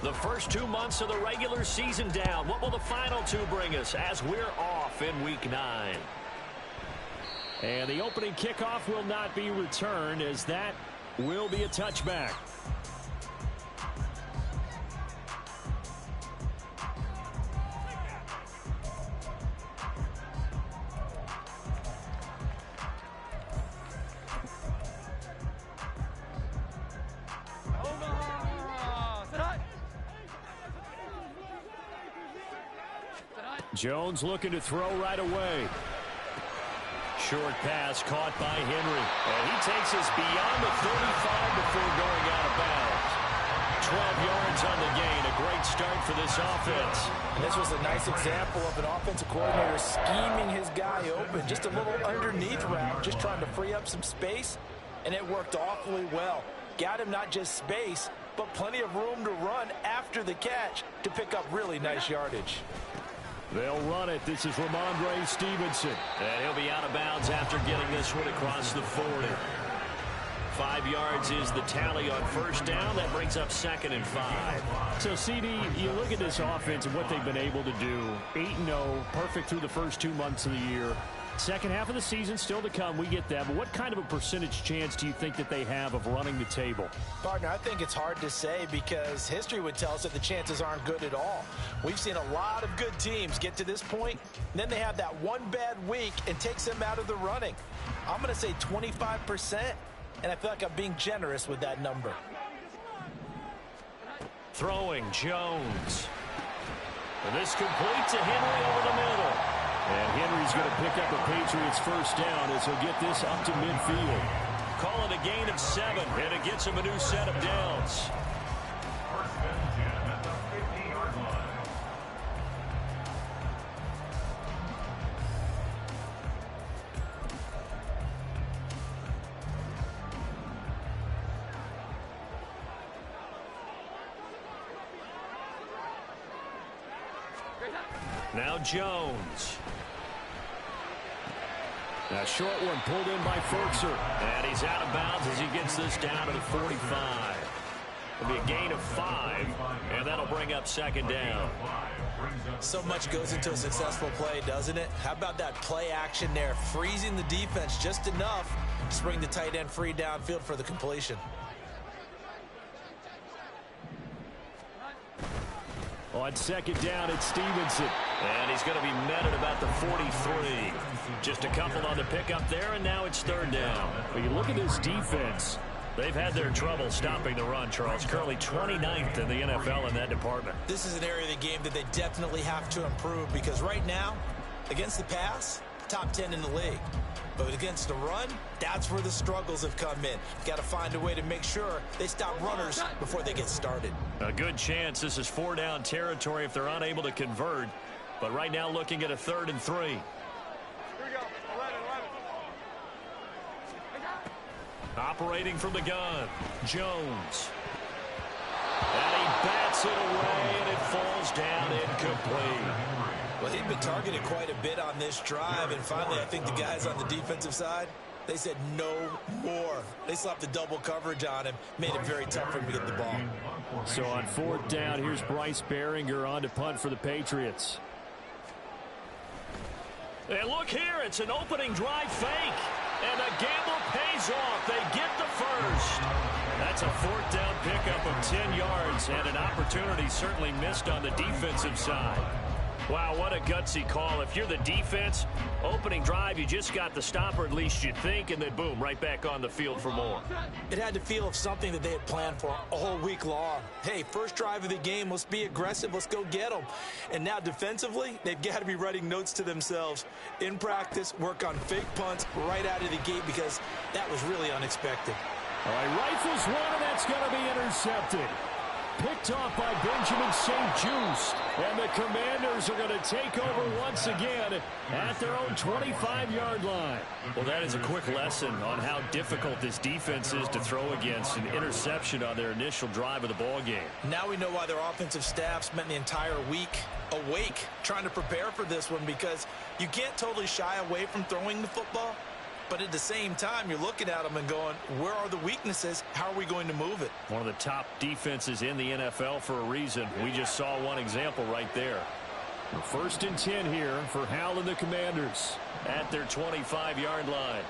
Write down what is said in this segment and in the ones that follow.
The first 2 months of the regular season down. What will the final two bring us as we're off in Week 9? And the opening kickoff will not be returned, as that will be a touchback. Jones looking to throw right away. Short pass caught by Henry. And he takes us beyond the 35 before going out of bounds. 12 yards on the gain. A great start for this offense. And this was a nice example of an offensive coordinator scheming his guy open. Just a little underneath route, just trying to free up some space. And it worked awfully well. Got him not just space, but plenty of room to run after the catch to pick up really nice yardage. They'll run it. This is Ramondre Stevenson. And he'll be out of bounds after getting this one across the 40. 5 yards is the tally on first down. That brings up 2nd and 5. So, CD, you look at this offense and what they've been able to do. 8-0, perfect through the first 2 months of the year. Second half of the season still to come. We get that. But what kind of a percentage chance do you think that they have of running the table? Partner, I think it's hard to say because history would tell us that the chances aren't good at all. We've seen a lot of good teams get to this point, and then they have that one bad week and takes them out of the running. I'm going to say 25%, and I feel like I'm being generous with that number. Throwing Jones. And this complete to Henry over the middle. And Henry's going to pick up a Patriots first down as he'll get this up to midfield. Call it a gain of 7, and it gets him a new set of downs. Now Jones. A short one pulled in by Fertzer. And he's out of bounds as he gets this down to the 45. It'll be a gain of 5, and that'll bring up 2nd down. So much goes into a successful play, doesn't it? How about that play action there, freezing the defense just enough to bring the tight end free downfield for the completion. On 2nd down, it's Stevenson. And he's going to be met at about the 43. Just a couple on the pickup there, and now it's 3rd down. But you look at this defense. They've had their trouble stopping the run, Charles. Currently 29th in the NFL in that department. This is an area of the game that they definitely have to improve because right now, against the pass, top 10 in the league. But against the run, that's where the struggles have come in. Got to find a way to make sure they stop runners before they get started. A good chance this is 4-down territory if they're unable to convert. But right now looking at a 3rd and 3. Here we go. 11. Operating from the gun, Jones. And he bats it away, and it falls down incomplete. Well, he'd been targeted quite a bit on this drive, and finally I think the guys on the defensive side, they said no more. They slapped the double coverage on him, made it very tough for him to get the ball. So on 4th down, here's Bryce Behringer on to punt for the Patriots. And look here, it's an opening drive fake. And the gamble pays off. They get the first. That's a 4th down pickup of 10 yards, and an opportunity certainly missed on the defensive side. Wow, what a gutsy call. If you're the defense, opening drive, you just got the stopper, at least you think, and then boom, right back on the field for more. It had to feel of something that they had planned for a whole week long. Hey, first drive of the game, let's be aggressive, let's go get them. And now defensively, they've got to be writing notes to themselves. In practice, work on fake punts right out of the gate because that was really unexpected. All right, rifles one, and that's going to be intercepted. Picked off by Benjamin St-Juste. And the Commanders are going to take over once again at their own 25-yard line. Well, that is a quick lesson on how difficult this defense is to throw against. An interception on their initial drive of the ball game. Now we know why their offensive staff spent the entire week awake trying to prepare for this one, because you can't totally shy away from throwing the football, But at the same time, you're looking at them and going, where are the weaknesses? How are we going to move it? One of the top defenses in the NFL for a reason. We just saw one example right there. First and 10 here for Hal and the Commanders at their 25-yard line.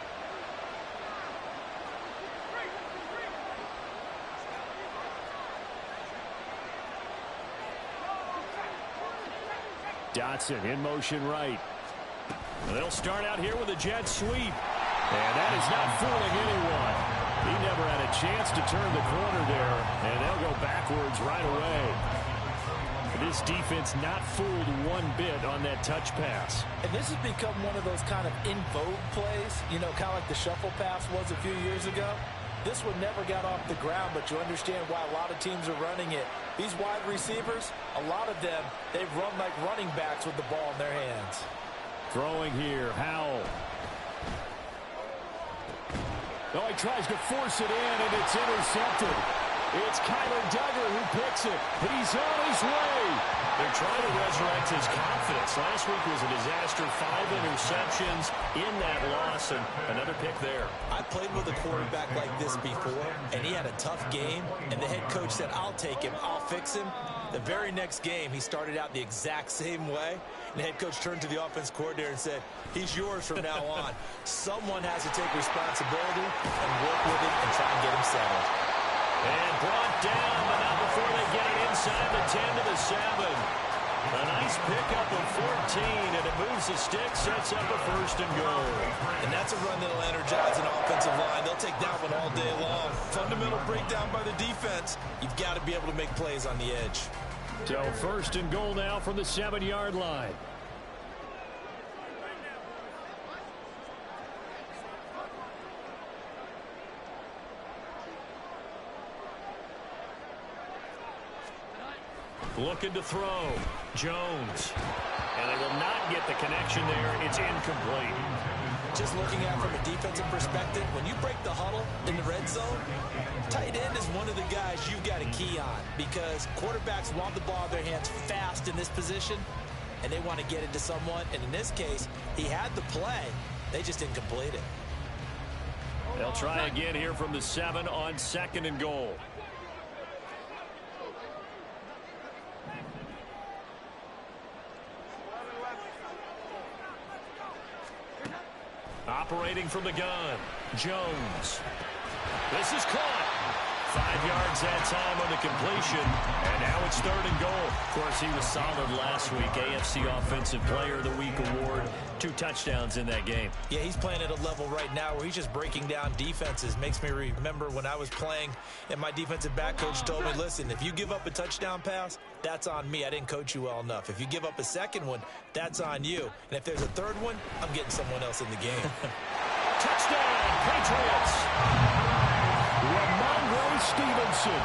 Dotson in motion right. They'll start out here with a jet sweep. And that is not fooling anyone. He never had a chance to turn the corner there, and they'll go backwards right away. This defense not fooled one bit on that touch pass. And this has become one of those kind of in vogue plays, you know, kind of like the shuffle pass was a few years ago. This one never got off the ground, but you understand why a lot of teams are running it. These wide receivers, a lot of them, they've run like running backs with the ball in their hands. Throwing here, Howell. Oh, he tries to force it in, and it's intercepted. It's Kyler Duggar who picks it. He's on his way. They're trying to resurrect his confidence. Last week was a disaster. 5 interceptions in that loss, and another pick there. I played with a quarterback like this before, and he had a tough game, and the head coach said, I'll take him, I'll fix him. The very next game, he started out the exact same way, and the head coach turned to the offense coordinator and said, he's yours from now on. Someone has to take responsibility and work with him and try and get him settled. And brought down, but not before they get it inside the 10 to the 7. A nice pickup of 14, and it moves the stick, sets up a first and goal. And that's a run that'll energize an offensive line. They'll take that one all day long. Fundamental breakdown by the defense. You've got to be able to make plays on the edge. So first and goal now from the 7-yard line. Looking to throw. Jones. And they will not get the connection there. It's incomplete. Just looking at it from a defensive perspective, when you break the huddle in the red zone, tight end is one of the guys you've got to key on because quarterbacks want the ball in their hands fast in this position, and they want to get it to someone. And in this case, he had the play. They just didn't complete it. They'll try again here from the 7 on second and goal. Operating from the gun, Jones. This is caught. 5 yards that time on the completion, and now it's third and goal. Of course, he was solid last week. AFC Offensive Player of the Week award. 2 touchdowns in that game. Yeah, he's playing at a level right now where he's just breaking down defenses. Makes me remember when I was playing, and my defensive back coach told me, listen, if you give up a touchdown pass, that's on me. I didn't coach you well enough. If you give up a second one, that's on you. And if there's a third one, I'm getting someone else in the game. Touchdown, Patriots! Ramondre Stevenson.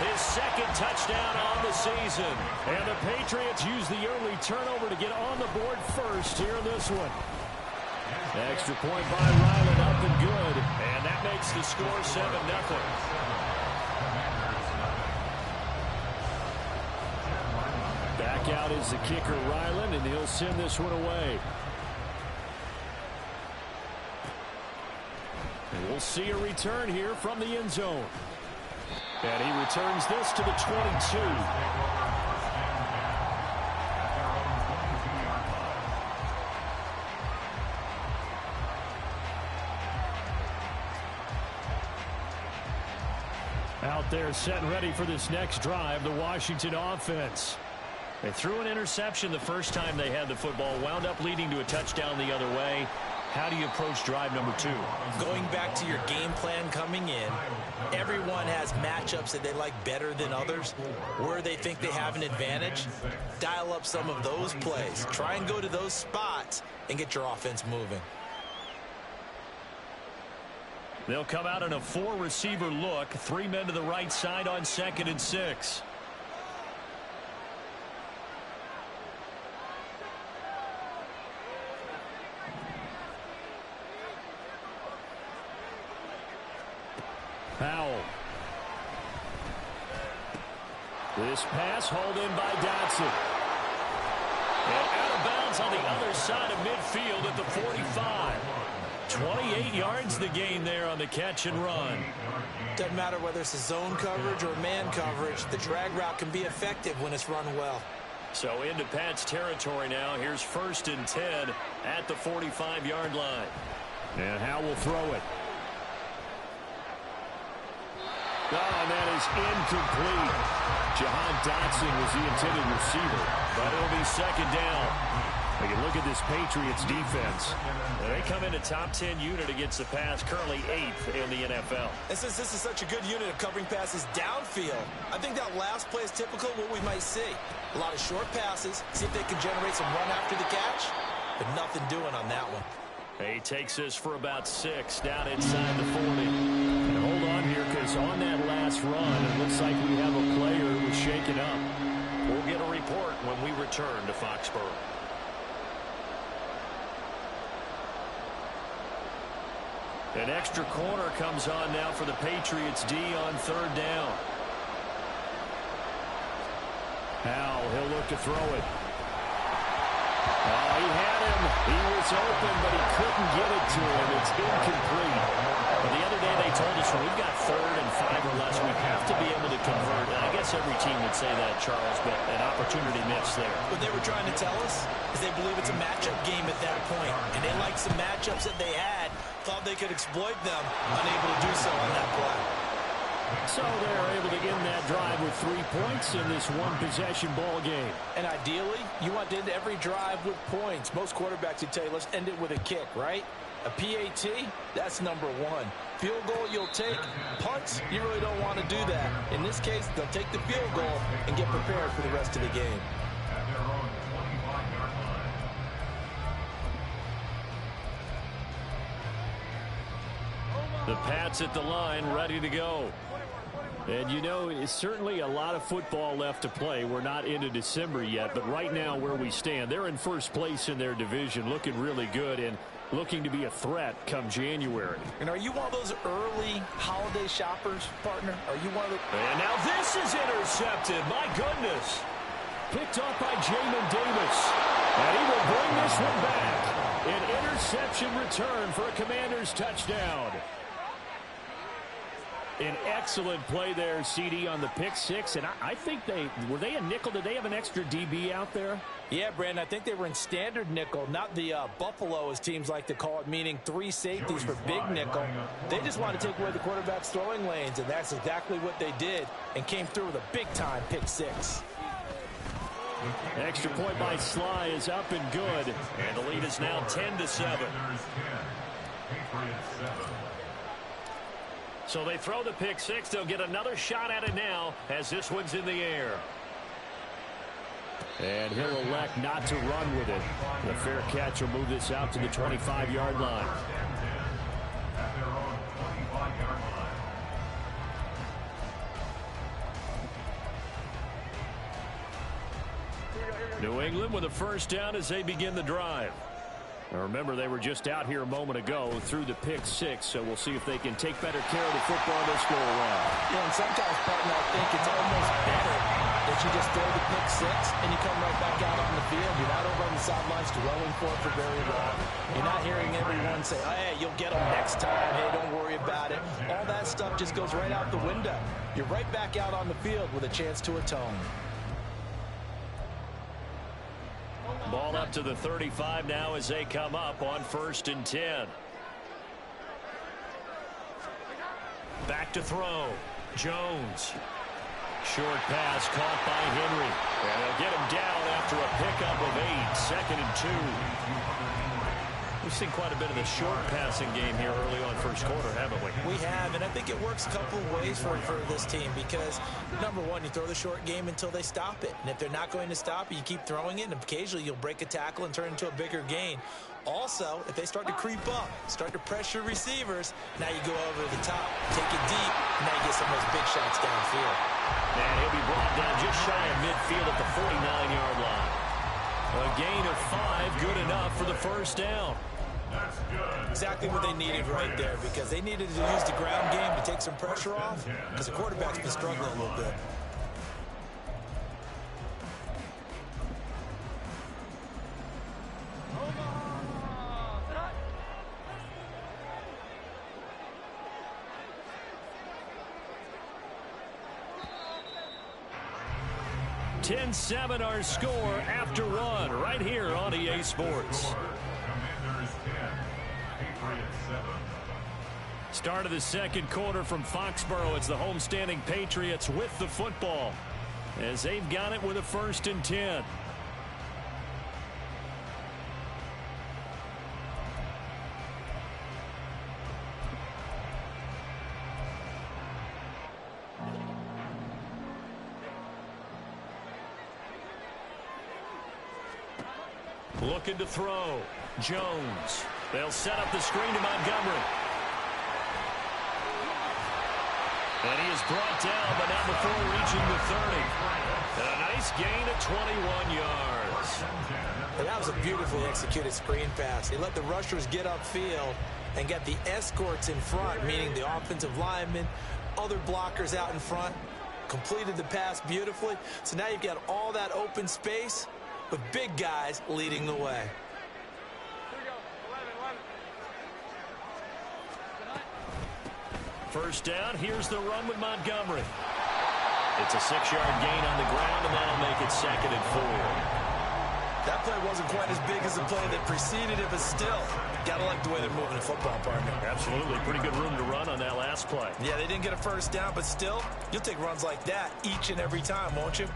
His second touchdown on the season. And the Patriots use the early turnover to get on the board first here in this one. Extra point by Ryland, up and good. And that makes the score 7-0. Back out is the kicker, Ryland, and he'll send this one away. And we'll see a return here from the end zone. And he returns this to the 22. Out there set and ready for this next drive, the Washington offense. They threw an interception the first time they had the football, wound up leading to a touchdown the other way. How do you approach drive number 2? Going back to your game plan coming in, everyone has matchups that they like better than others. Where they think they have an advantage, dial up some of those plays. Try and go to those spots and get your offense moving. They'll come out in a 4-receiver look. 3 men to the right side on 2nd and 6. Powell. This pass hauled in by Dotson. And out of bounds on the other side of midfield at the 45. 28 yards the gain there on the catch and run. Doesn't matter whether it's a zone coverage or man coverage. The drag route can be effective when it's run well. So into Pat's territory now. Here's 1st and 10 at the 45-yard line. And Howe will throw it. Oh, and that is incomplete. Jahan Dotson was the intended receiver, but it'll be 2nd down. We can look at this Patriots defense. They come in a top 10 unit against the pass, currently 8th in the NFL. And since this is such a good unit of covering passes downfield, I think that last play is typical of what we might see. A lot of short passes, see if they can generate some run after the catch, but nothing doing on that one. He takes this for about 6 down inside the 40. And hold on here, because on that last run, it looks like we have a player who was shaken up. We'll get a report when we return to Foxborough. An extra corner comes on now for the Patriots D on 3rd down. Howe, he'll look to throw it. Oh, he had him. He was open, but he couldn't get it to him. It's incomplete. But the other day they told us when we've got 3rd and 5 or less, we have to be able to convert. And I guess every team would say that, Charles, but an opportunity missed there. What they were trying to tell us is they believe it's a matchup game at that point, and they liked some matchups that they had, thought they could exploit them, unable to do so on that play. So they're able to end that drive with 3 points in this one-possession ball game. And ideally, you want to end every drive with points. Most quarterbacks would tell you, let's end it with a kick, right? A PAT, that's number 1. Field goal you'll take. Punts, you really don't want to do that. In this case, they'll take the field goal and get prepared for the rest of the game. The Pats at the line, ready to go. And, you know, it's certainly a lot of football left to play. We're not into December yet, but right now where we stand, they're in first place in their division, looking really good and looking to be a threat come January. And are you one of those early holiday shoppers, partner? Are you one of the... And now this is intercepted. My goodness. Picked off by Jamin Davis. And he will bring this one back. An interception return for a Commanders touchdown. An excellent play there, CD, on the pick 6. And I think were they a nickel? Did they have an extra DB out there? Yeah, Brandon, I think they were in standard nickel, not the Buffalo, as teams like to call it, meaning 3 safeties for big nickel. They just want to take away the quarterback's throwing lanes, and that's exactly what they did and came through with a big-time pick 6. Extra point by Sly is up and good. And the lead is now 10-7. So they throw the pick 6. They'll get another shot at it now as this one's in the air. And he'll elect not to run with it. The fair catch will move this out to the 25-yard line. New England with a first down as they begin the drive. Now remember, they were just out here a moment ago through the pick 6, so we'll see if they can take better care of the football this go around. Yeah, and sometimes, partner, I think it's almost better that you just throw the pick 6 and you come right back out on the field. You're not over on the sidelines dwelling for it for very long. You're not hearing everyone say, hey, you'll get them next time. Hey, don't worry about it. All that stuff just goes right out the window. You're right back out on the field with a chance to atone. Ball up to the 35 now as they come up on 1st and 10. Back to throw. Jones. Short pass caught by Henry. And they'll get him down after a pickup of 8. 2nd and 2. We've seen quite a bit of the short passing game here early on first quarter, haven't we? We have, and I think it works a couple of ways for this team because, number one, you throw the short game until they stop it. And if they're not going to stop it, you keep throwing it, and occasionally you'll break a tackle and turn it into a bigger gain. Also, if they start to creep up, start to pressure receivers, now you go over the top, take it deep, and now you get some of those big shots downfield. And he'll be brought down just shy of midfield at the 49-yard line. A gain of 5, good enough for the first down. Exactly what they needed right there because they needed to use the ground game to take some pressure off because the quarterback's been struggling a little bit. 10-7 our score after one right here on EA Sports. Start of the second quarter from Foxborough. It's the homestanding Patriots with the football as they've got it with a 1st and 10. Looking to throw. Jones. They'll set up the screen to Montgomery. And he is brought down, but not before reaching the 30. And a nice gain of 21 yards. And that was a beautifully executed screen pass. He let the rushers get upfield and get the escorts in front, meaning the offensive linemen, other blockers out in front, completed the pass beautifully. So now you've got all that open space with big guys leading the way. First down, here's the run with Montgomery. It's a 6-yard gain on the ground, and that'll make it 2nd and 4. That play wasn't quite as big as the play that preceded it, but still, gotta like the way they're moving the football, partner. Absolutely, pretty good room to run on that last play. Yeah, they didn't get a first down, but still, you'll take runs like that each and every time, won't you?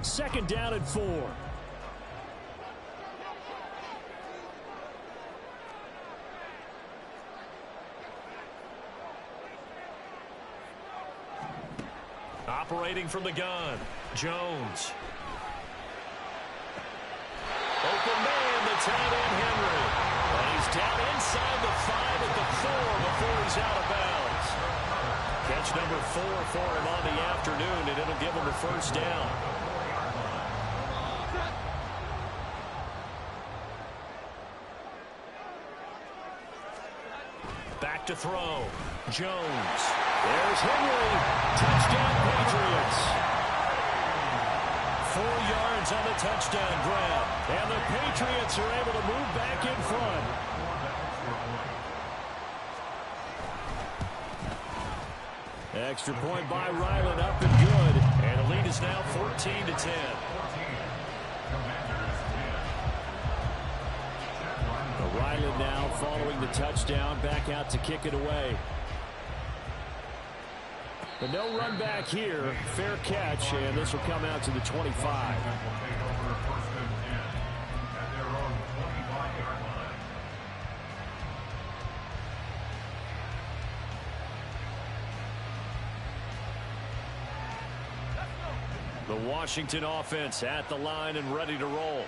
Second down and 4. Operating from the gun, Jones. Open man, the tight end Henry. And he's down inside the 5 at the 4 before he's out of bounds. Catch number 4 for him on the afternoon, and it'll give him a first down. Back to throw. Jones. There's Henry. Touchdown, Patriots. 4 yards on the touchdown grab. And the Patriots are able to move back in front. Extra point by Ryland, up and good. And the lead is now 14-10. Ryland now following the touchdown, back out to kick it away. But no run back here. Fair catch, and this will come out to the 25. The Washington offense at the line and ready to roll.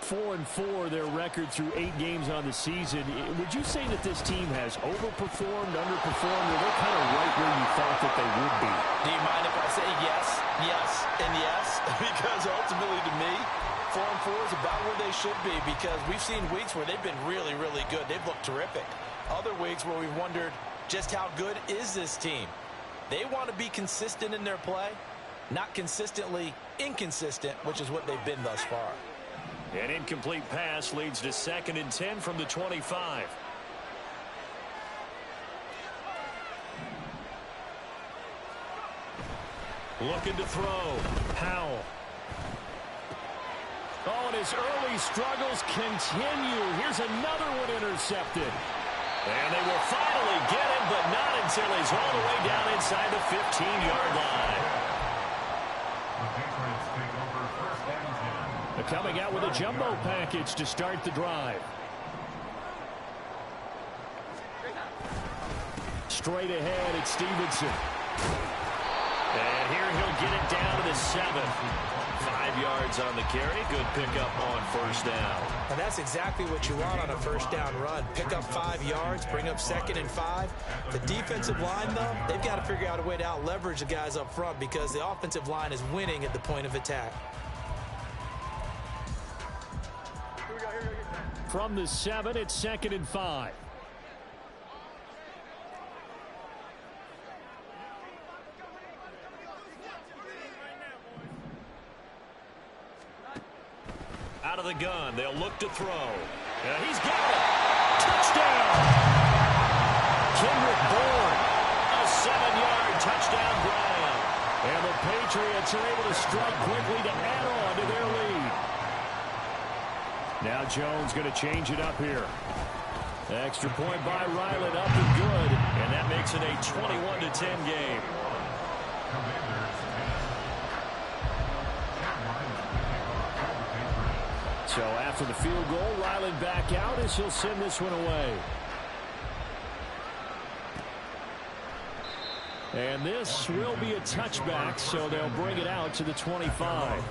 4-4 their record through 8 games on the season. Would you say that this team has overperformed, underperformed, or they're kind of right where you thought that they would be? Do you mind if I say yes, yes, and yes? Because ultimately to me, 4-4 is about where they should be, because we've seen weeks where they've been really, really good. They've looked terrific. Other weeks where we've wondered just how good is this team. They want to be consistent in their play, not consistently inconsistent, which is what they've been thus far. An incomplete pass leads to 2nd and 10 from the 25. Looking to throw. Powell. Oh, and his early struggles continue. Here's another one intercepted. And they will finally get him, but not until he's all the way down inside the 15-yard line. Coming out with a jumbo package to start the drive. Straight ahead, it's Stevenson. And here he'll get it down to the 7. 5 yards on the carry. Good pickup on first down. And that's exactly what you want on a first down run. Pick up 5 yards, bring up 2nd and 5. The defensive line, though, they've got to figure out a way to out-leverage the guys up front because the offensive line is winning at the point of attack. From the 7, it's 2nd and 5. Out of the gun, they'll look to throw. He's got it. Touchdown. Kendrick Bourne. A 7-yard touchdown grab. And the Patriots are able to strike quickly to add on to their lead. Now Jones going to change it up here. Extra point by Ryland, up and good. And that makes it a 21-10 game. So after the field goal, Ryland back out as he'll send this one away. And this will be a touchback, so they'll bring it out to the 25.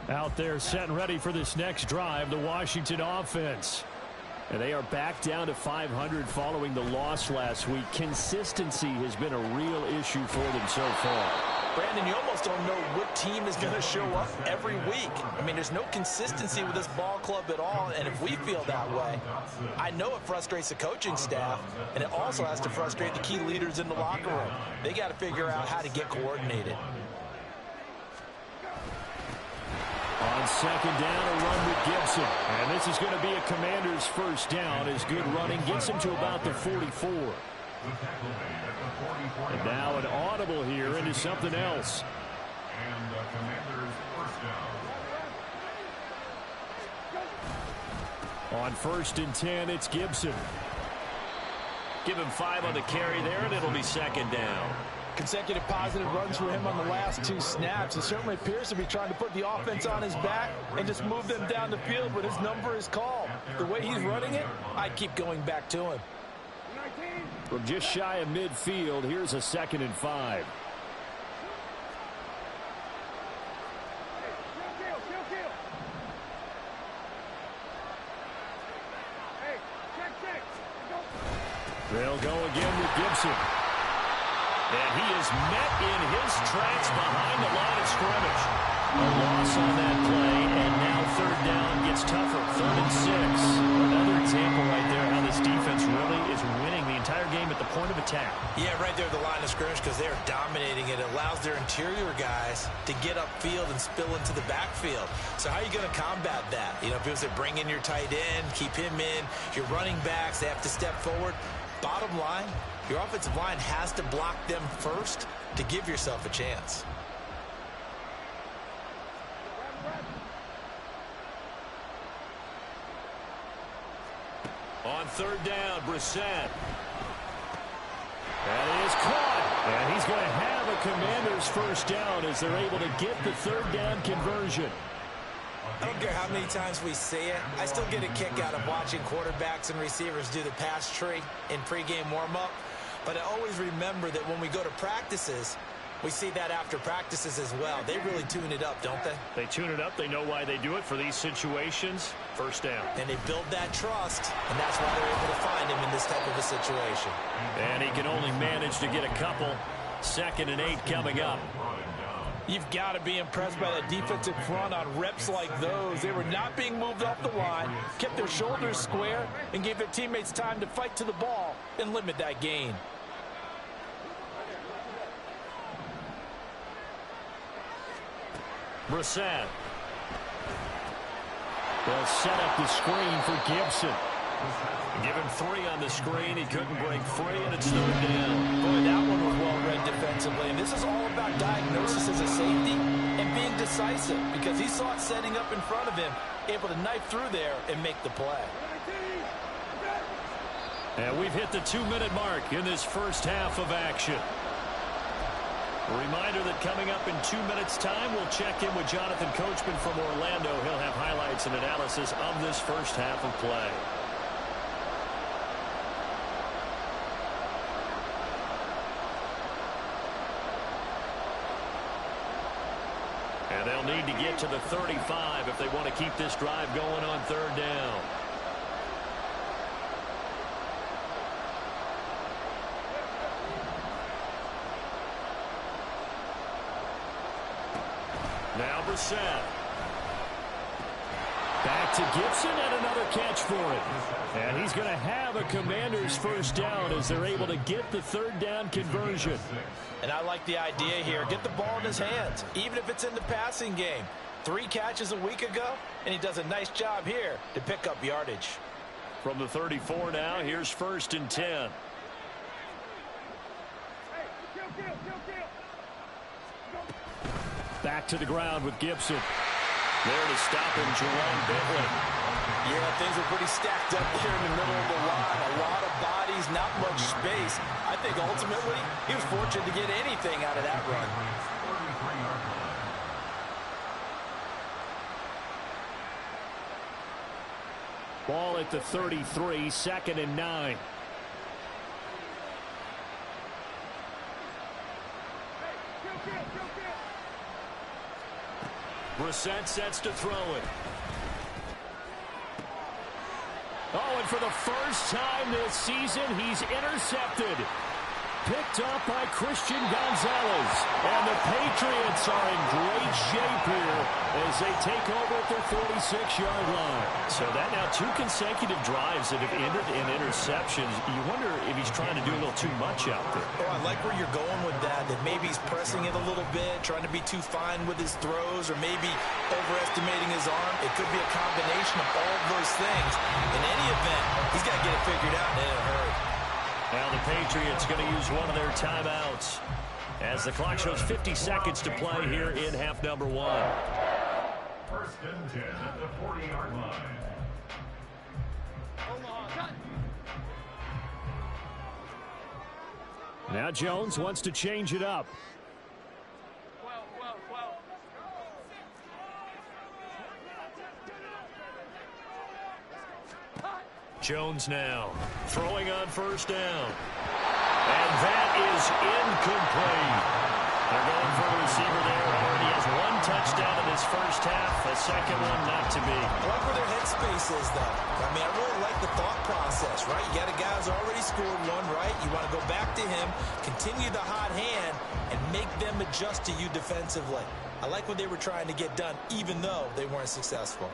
Out there set and ready for this next drive, the Washington offense. And they are back down to 500 following the loss last week. Consistency has been a real issue for them so far. Brandon, you almost don't know what team is going to show up every week. I mean, there's no consistency with this ball club at all, and if we feel that way, I know it frustrates the coaching staff, and it also has to frustrate the key leaders in the locker room. They got to figure out how to get coordinated. On second down, a run with Gibson. And this is going to be a Commander's first down as good running gets him to about the 44. And now an audible here into something else. And the Commander's first down. On 1st and 10, it's Gibson. Give him 5 on the carry there, and it'll be second down. Consecutive positive runs for him on the last 2 snaps. He certainly appears to be trying to put the offense on his back and just move them down the field when his number is called. The way he's running it, I keep going back to him. From just shy of midfield, here's a 2nd and 5. They'll go again with Gibson. And he is met in his tracks behind the line of scrimmage. A loss on that play, and now 3rd down gets tougher. 3rd and 6. Another example right there how this defense really is winning the entire game at the point of attack. Yeah, right there at the line of scrimmage because they're dominating it. It allows their interior guys to get upfield and spill into the backfield. So how are you going to combat that? You know, if it was to bring in your tight end, keep him in, your running backs, they have to step forward. Bottom line, your offensive line has to block them first to give yourself a chance. On 3rd down, Brissett. That is caught. And he's going to have a Commander's first down as they're able to get the 3rd down conversion. I don't care how many times we say it, I still get a kick out of watching quarterbacks and receivers do the pass tree in pregame warm-up. But I always remember that when we go to practices, we see that after practices as well. They really tune it up, don't they? They tune it up. They know why they do it for these situations. First down. And they build that trust, and that's why they're able to find him in this type of a situation. And he can only manage to get a couple. 2nd and 8 coming up. You've got to be impressed by that defensive front on reps like those. They were not being moved off the line, kept their shoulders square, and gave their teammates time to fight to the ball and limit that gain. Brissett. They'll set up the screen for Gibson. Give him 3 on the screen. He couldn't break free, and it's 3rd down. Boy, that one was well read defensively. And this is all about diagnosis as a safety and being decisive because he saw it setting up in front of him, able to knife through there and make the play. And we've hit the 2-minute mark in this first half of action. A reminder that coming up in 2 minutes' time, we'll check in with Jonathan Coachman from Orlando. He'll have highlights and analysis of this first half of play. need to get to the 35 if they want to keep this drive going on third down. Now Brissett. Back to Gibson and another catch for it. And he's going to have a Commanders first down as they're able to get the third down conversion. And I like the idea here. Get the ball in his hands, even if it's in the passing game. 3 catches a week ago, and he does a nice job here to pick up yardage. From the 34 now, here's 1st and 10. Back to the ground with Gibson. There to stop him, Jerome Bentley. Yeah, things are pretty stacked up there in the middle of the line. A lot of bodies, not much space. I think ultimately he was fortunate to get anything out of that run. Ball at the 33, 2nd and 9. Brissett sets to throw it. Oh, and for the first time this season, he's intercepted. Picked up by Christian Gonzalez. And the Patriots are in great shape here as they take over at their 46-yard line. So that now 2 consecutive drives that have ended in interceptions. You wonder if he's trying to do a little too much out there. Oh, I like where you're going with that maybe he's pressing it a little bit, trying to be too fine with his throws, or maybe overestimating his arm. It could be a combination of all of those things. In any event, he's got to get it figured out in a hurry. Now the Patriots going to use one of their timeouts as the clock shows 50 seconds to play here in half number 1. 1st and 10 at the 40-yard line. Now Jones wants to change it up. Jones now throwing on 1st down. And that is incomplete. They're going for a receiver there. Already has 1 touchdown in his first half. A second one not to be. I like where their headspace is, though. I mean, I really like the thought process, right? You got a guy who's already scored 1, right? You want to go back to him, continue the hot hand, and make them adjust to you defensively. I like what they were trying to get done, even though they weren't successful.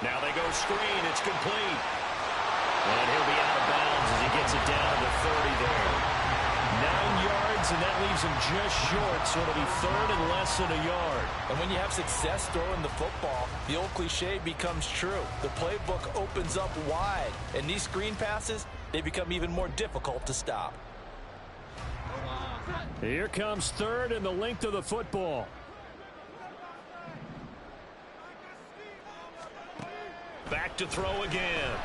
Now they go screen. It's complete. And he'll be out of bounds as he gets it down to the 30 there. 9 yards, and that leaves him just short, so it'll be 3rd and less than a yard. And when you have success throwing the football, the old cliche becomes true. The playbook opens up wide, and these screen passes, they become even more difficult to stop. Here comes 3rd and the length of the football. Back to throw again.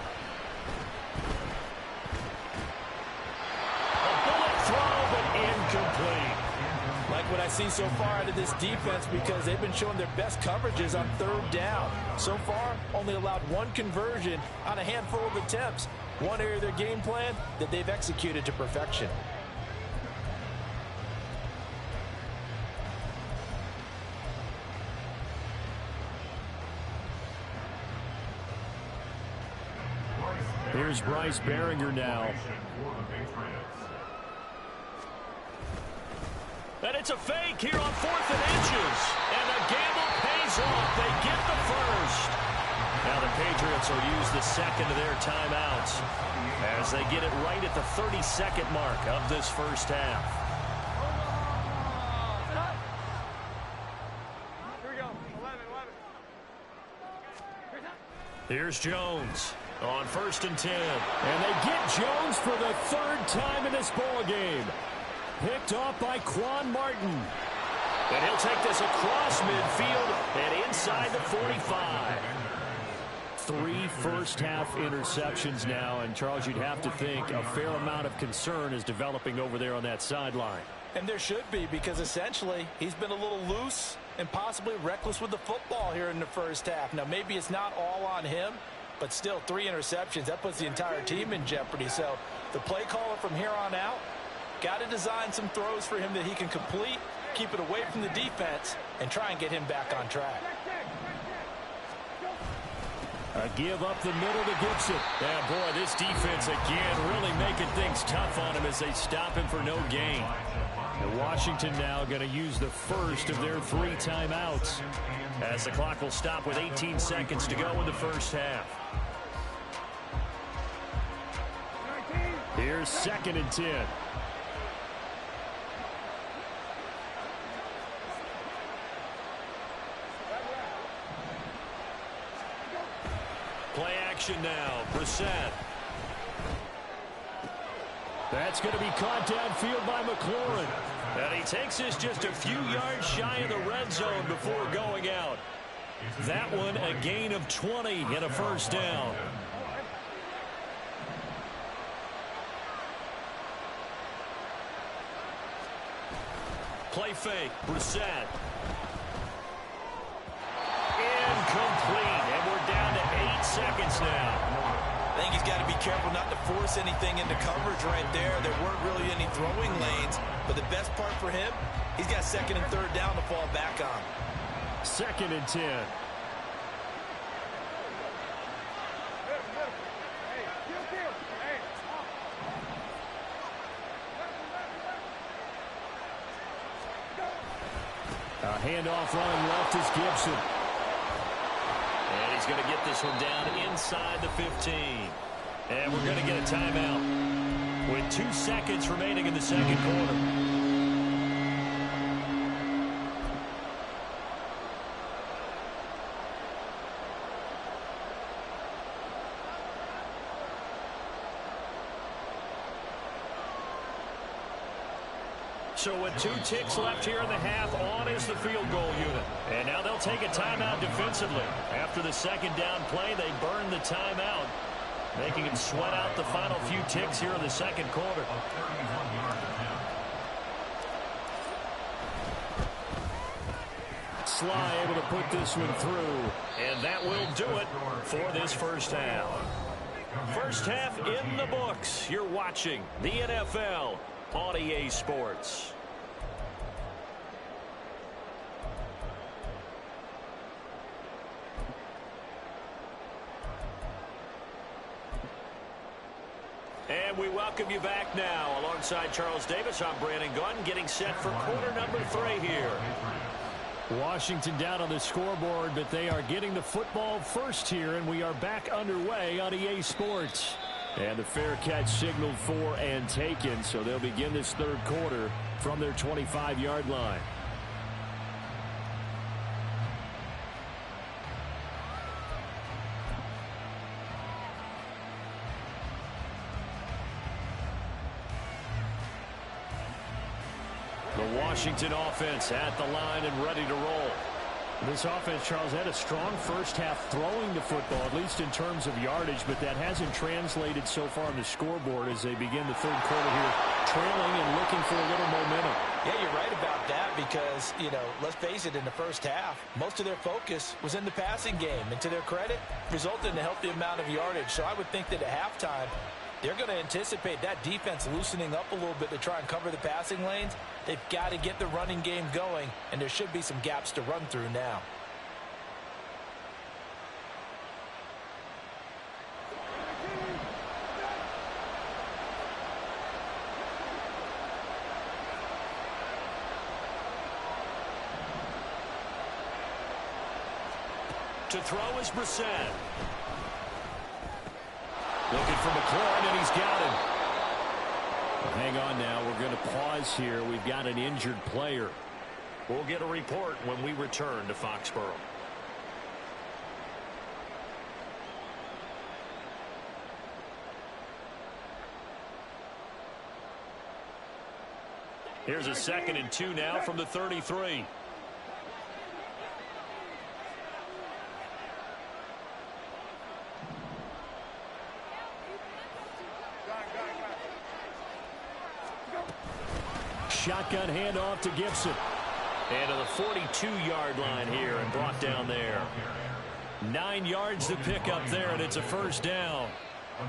A bullet throw, but incomplete. Like what I see so far out of this defense, because they've been showing their best coverages on 3rd down. So far, only allowed 1 conversion on a handful of attempts. One area of their game plan that they've executed to perfection. Here's Bryce Behringer now. And it's a fake here on 4th and inches. And the gamble pays off. They get the first. Now the Patriots will use the 2nd of their timeouts as they get it right at the 32nd mark of this first half. Here we go. 11. Here's Jones on 1st and 10. And they get Jones for the 3rd time in this ball game. Picked off by Quan Martin. And he'll take this across midfield and inside the 45. 3 first-half interceptions now, and Charles, you'd have to think a fair amount of concern is developing over there on that sideline. And there should be, because essentially he's been a little loose and possibly reckless with the football here in the first half. Now, maybe it's not all on him, but still 3 interceptions. That puts the entire team in jeopardy. So the play caller from here on out got to design some throws for him that he can complete keep it away from the defense, and try and get him back on track. A give up the middle to Gibson. Yeah, boy, this defense again really making things tough on him as they stop him for no gain. And Washington now going to use the first of their 3 timeouts, as the clock will stop with 18 seconds to go in the first half. Here's 2nd and 10. Play action now. Brissett. That's going to be caught downfield by McLaurin. And he takes this just a few yards shy of the red zone before going out. That one a gain of 20 and a first down. Play fake. Brissett. Incomplete. And we're down to 8 seconds now. I think he's got to be careful not to force anything into coverage right there. There weren't really any throwing lanes, but the best part for him, he's got 2nd and 3rd down to fall back on. 2nd and 10. A handoff run left is Gibson. And he's going to get this one down inside the 15. And we're going to get a timeout with 2 seconds remaining in the second quarter. So with 2 ticks left here in the half, on is the field goal unit. And now they'll take a timeout defensively. After the 2nd down play, they burn the timeout, making him sweat out the final few ticks here in the second quarter. Sly able to put this one through. And that will do it for this first half. First half in the books. You're watching the NFL on EA Sports. And we welcome you back now. Alongside Charles Davis, I'm Brandon Gunn, getting set for quarter number 3 here. Washington down on the scoreboard, but they are getting the football first here, and we are back underway on EA Sports. And the fair catch signaled for and taken, so they'll begin this 3rd quarter from their 25-yard line. The Washington offense at the line and ready to roll. This offense, Charles, had a strong first half throwing the football, at least in terms of yardage, but that hasn't translated so far on the scoreboard as they begin the 3rd quarter here, trailing and looking for a little momentum. Yeah, you're right about that because, you know, let's face it, in the first half, most of their focus was in the passing game. And to their credit, resulted in a healthy amount of yardage. So I would think that at halftime, they're going to anticipate that defense loosening up a little bit to try and cover the passing lanes. They've got to get the running game going, and there should be some gaps to run through now. To throw is Brissett. Looking for McLaurin, and he's got him. Well, hang on now. We're going to pause here. We've got an injured player. We'll get a report when we return to Foxborough. Here's a 2nd and 2 now from the 33. Shotgun handoff to Gibson. And to the 42-yard line here and brought down there. 9 yards to pick up there, and it's a first down.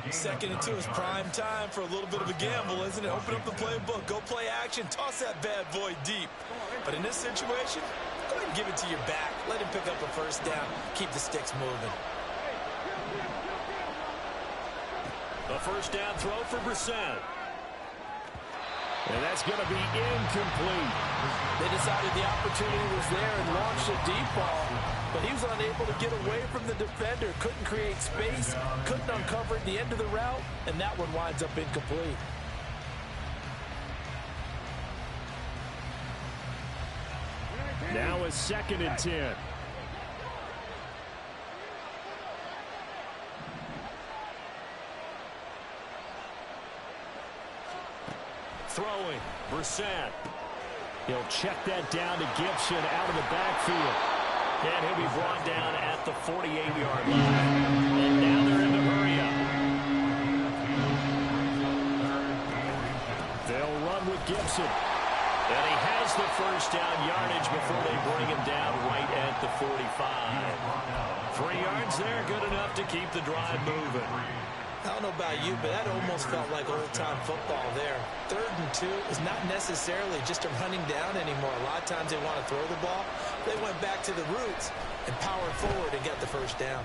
2nd and 2 is prime time for a little bit of a gamble, isn't it? Open up the playbook, go play action, toss that bad boy deep. But in this situation, go ahead and give it to your back. Let him pick up a first down. Keep the sticks moving. A first down throw for Brissett. And that's going to be incomplete. They decided the opportunity was there and launched a deep ball, but he was unable to get away from the defender. Couldn't create space, couldn't uncover at the end of the route, and that one winds up incomplete. Now a 2nd and 10. Throwing, Brissett. He'll check that down to Gibson out of the backfield. And he'll be brought down at the 48-yard line. And now they're in the hurry up. They'll run with Gibson. And he has the first down yardage before they bring him down right at the 45. 3 yards there, good enough to keep the drive moving. I don't know about you, but that almost felt like old-time football there. 3rd and 2 is not necessarily just a running down anymore. A lot of times they want to throw the ball. They went back to the roots and powered forward and got the first down.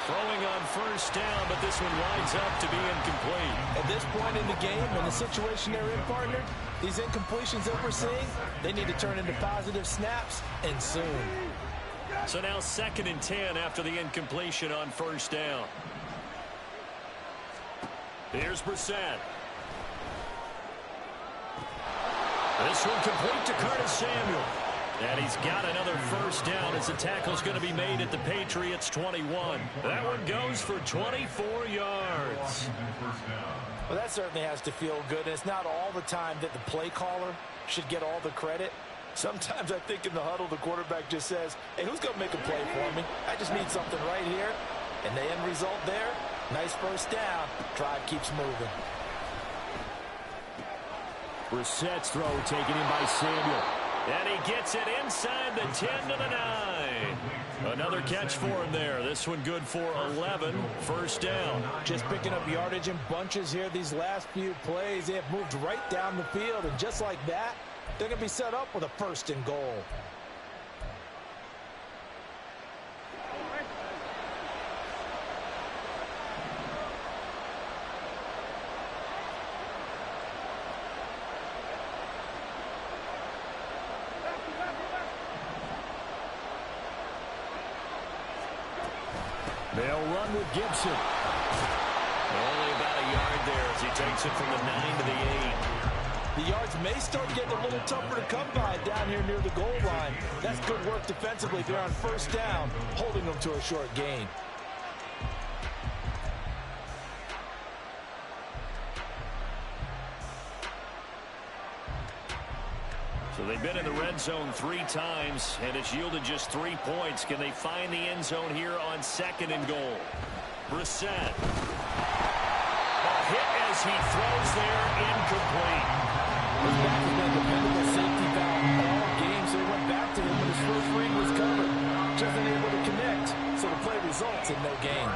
Throwing on first down, but this one winds up to be incomplete. At this point in the game, in the situation they're in, partner, these incompletions that we're seeing, they need to turn into positive snaps, and soon. So now 2nd and 10 after the incompletion on first down. Here's Brissett. This one complete to Curtis Samuel. And he's got another first down as the tackle's going to be made at the Patriots' 21. That one goes for 24 yards. Well, that certainly has to feel good. And it's not all the time that the play caller should get all the credit. Sometimes I think in the huddle, the quarterback just says, hey, who's going to make a play for me? I just need something right here. And the end result there, nice first down. Drive keeps moving. Brissett's throw taken in by Samuel. And he gets it inside the 10 to the 9. Another catch for him there. This one good for 11. First down. Just picking up yardage in bunches here these last few plays. They have moved right down the field. And just like that, they're going to be set up with a 1st and goal. They'll run with Gibson. Only about a yard there as he takes it from the 9 to the 8. The yards may start getting a little tougher to come by down here near the goal line. That's good work defensively there on first down, holding them to a short gain. So they've been in the red zone 3 times, and it's yielded just 3 points. Can they find the end zone here on 2nd and goal? Brissett. A hit as he throws there, incomplete. His back has been a dependable safety valve all game, so he went back to him when his first read was covered. Just unable to connect, so the play results in no gain.